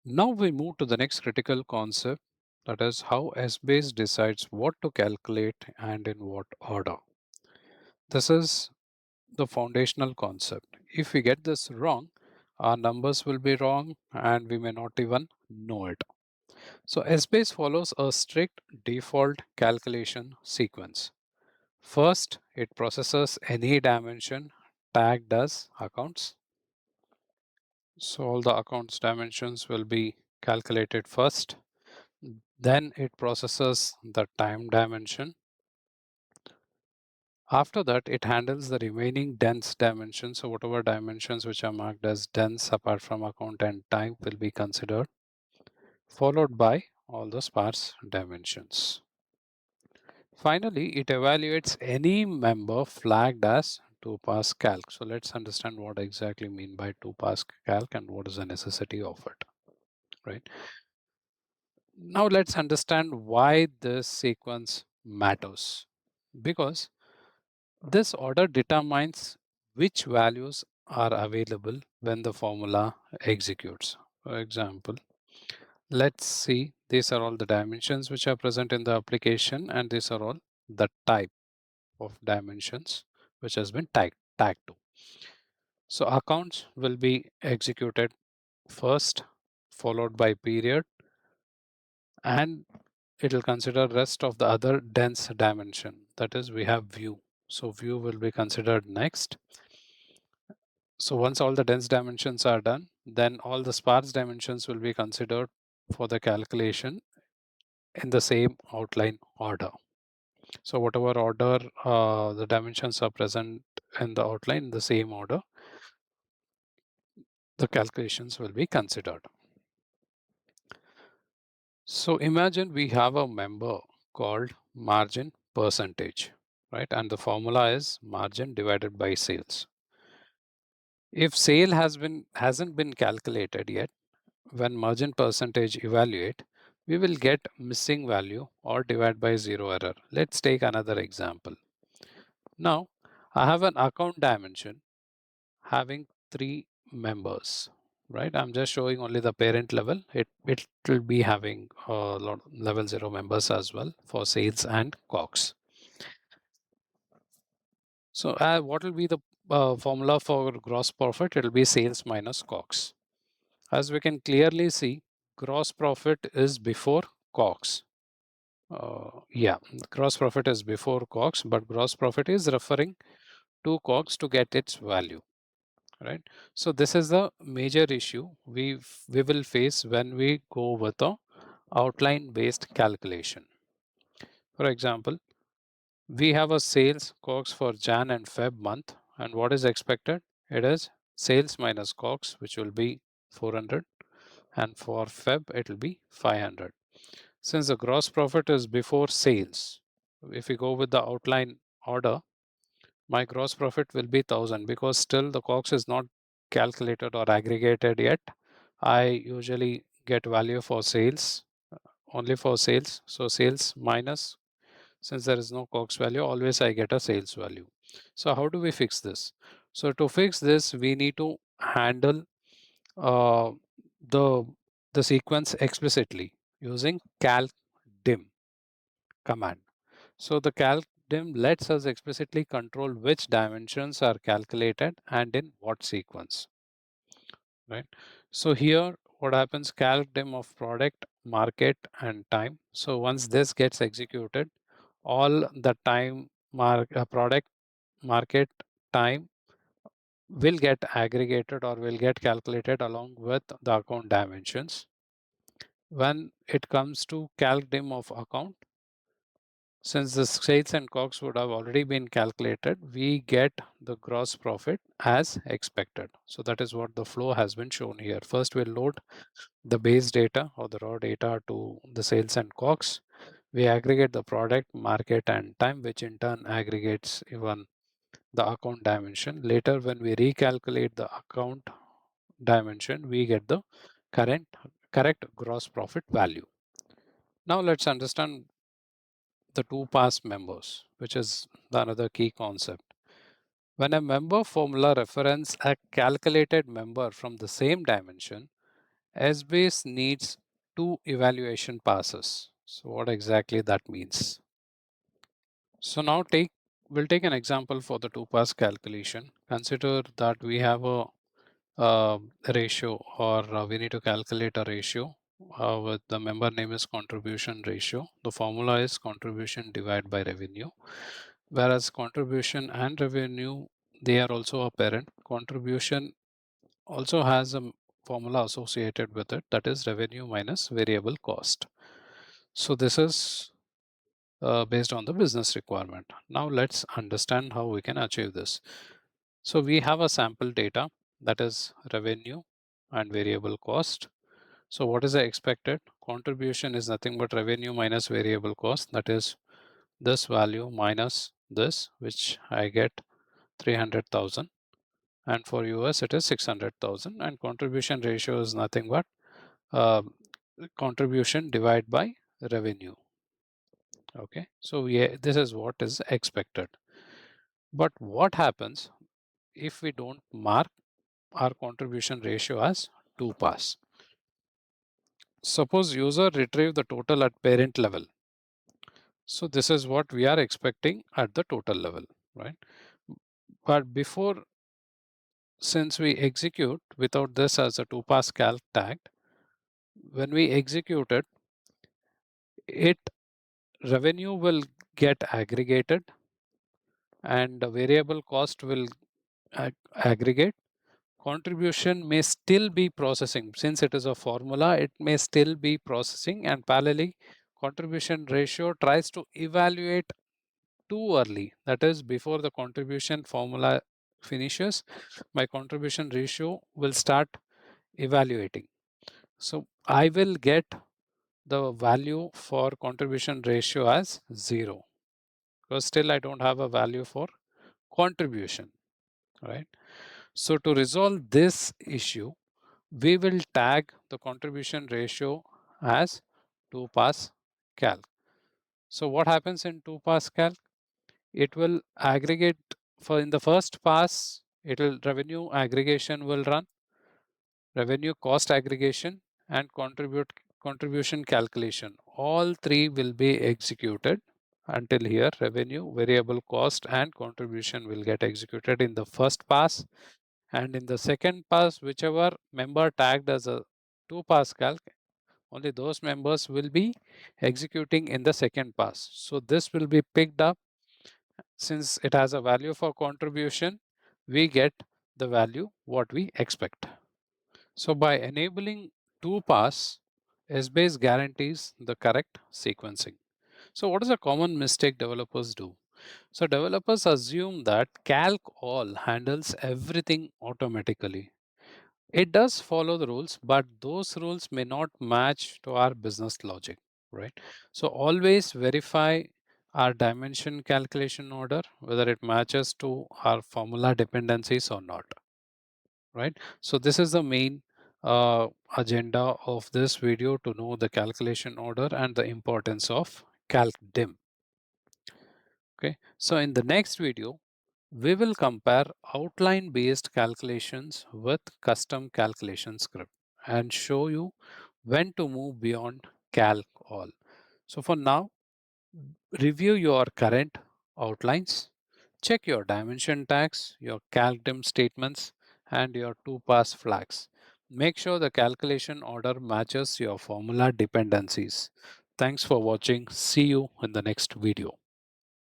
Now we move to the next critical concept, that is how Essbase decides what to calculate and in what order. This is the foundational concept. If we get this wrong, our numbers will be wrong and we may not even know it. So Essbase follows a strict default calculation sequence. First, it processes any dimension tagged as accounts. So all the accounts dimensions will be calculated first. Then it processes the time dimension. After that, it handles the remaining dense dimensions. So whatever dimensions which are marked as dense apart from account and time will be considered, followed by all the sparse dimensions. Finally, it evaluates any member flagged as 2-pass calc. So let's understand what exactly mean by 2-pass calc and what is the necessity of it, right? Now let's understand why this sequence matters. Because this order determines which values are available when the formula executes. For example, let's see, these are all the dimensions which are present in the application, and these are all the type of dimensions which has been tagged to. So accounts will be executed first, followed by period, and it will consider rest of the other dense dimension. That is, we have view. So view will be considered next. So once all the dense dimensions are done, then all the sparse dimensions will be considered for the calculation in the same outline order. So whatever order the dimensions are present in the outline, in the same order, the calculations will be considered. So imagine we have a member called margin percentage, right? And the formula is margin divided by sales. If sale hasn't been calculated yet, when margin percentage evaluate, we will get missing value or divide by zero error. Let's take another example. Now, I have an account dimension having 3 members, right? I'm just showing only the parent level. It will be having level 0 members as well for sales and COGS. So what will be the formula for gross profit? It will be sales minus COGS. As we can clearly see, gross profit is before COGS. Yeah, gross profit is before COGS, but gross profit is referring to COGS to get its value, right? So this is the major issue we will face when we go with a outline based calculation. For example, we have a sales COGS for Jan and Feb month, and what is expected? It is sales minus COGS, which will be 400, and for Feb it will be 500. Since the gross profit is before sales, if we go with the outline order, my gross profit will be 1000 because still the COGS is not calculated or aggregated yet. I usually get value for sales, only for sales. So sales minus, since there is no COGS value, always I get a sales value. So how do we fix this? So to fix this, we need to handle uh, the the sequence explicitly using CALC DIM command. So the CALC DIM lets us explicitly control which dimensions are calculated and in what sequence, right? So here what happens, CALC DIM of product, market and time. So once this gets executed, all the time product, market, time will get aggregated or will get calculated along with the account dimensions. When it comes to CALC DIM of account, since the sales and COGS would have already been calculated, we get the gross profit as expected. So that is what the flow has been shown here. First, we'll load the base data or the raw data to the sales and COGS. We aggregate the product, market, and time, which in turn aggregates even the account dimension. Later, when we recalculate the account dimension, we get the correct gross profit value. Now let's understand the 2-pass members, which is another key concept. When a member formula reference a calculated member from the same dimension, Essbase needs 2 evaluation passes. So what exactly that means? So now we'll take an example for the 2-pass calculation. Consider that we have a ratio, or we need to calculate a ratio with the member name is contribution ratio. The formula is contribution divided by revenue, whereas contribution and revenue, they are also a parent. Contribution also has a formula associated with it, that is revenue minus variable cost. So this is based on the business requirement. Now let's understand how we can achieve this. So we have a sample data, that is revenue and variable cost. So what is the expected? Contribution is nothing but revenue minus variable cost, that is this value minus this, which I get 300,000, and for US it is 600,000, and contribution ratio is nothing but um, contribution divided by revenue. Okay, so yeah, this is what is expected. But what happens if we don't mark our contribution ratio as 2-pass? Suppose user retrieve the total at parent level. So this is what we are expecting at the total level, right? But before, since we execute without this as a 2-pass calc tag, when we execute it, revenue will get aggregated and the variable cost will aggregate. Contribution may still be processing. Since it is a formula, it may still be processing, and parallelly contribution ratio tries to evaluate too early. That is, before the contribution formula finishes, my contribution ratio will start evaluating. So I will get the value for contribution ratio as 0, because still I don't have a value for contribution, right? So to resolve this issue, we will tag the contribution ratio as 2-pass calc. So what happens in 2-pass calc? It will aggregate for in the first pass, it will revenue aggregation will run, revenue cost aggregation, and contribution calculation. All three will be executed until here. Revenue, variable cost, and contribution will get executed in the first pass, and in the second pass, whichever member tagged as a 2-pass calc, only those members will be executing in the second pass. So this will be picked up. Since it has a value for contribution, we get the value what we expect. So by enabling 2-pass, Essbase guarantees the correct sequencing. So what is a common mistake developers do? So developers assume that CALC all handles everything automatically. It does follow the rules, but those rules may not match to our business logic, right? So always verify our dimension calculation order, whether it matches to our formula dependencies or not, right? So this is the main agenda of this video, to know the calculation order and the importance of CALC DIM. Okay, so in the next video, we will compare outline based calculations with custom calculation script and show you when to move beyond calc all. So for now, review your current outlines, check your dimension tags, your calc dim statements, and your 2-pass flags. Make sure the calculation order matches your formula dependencies. Thanks for watching. See you in the next video.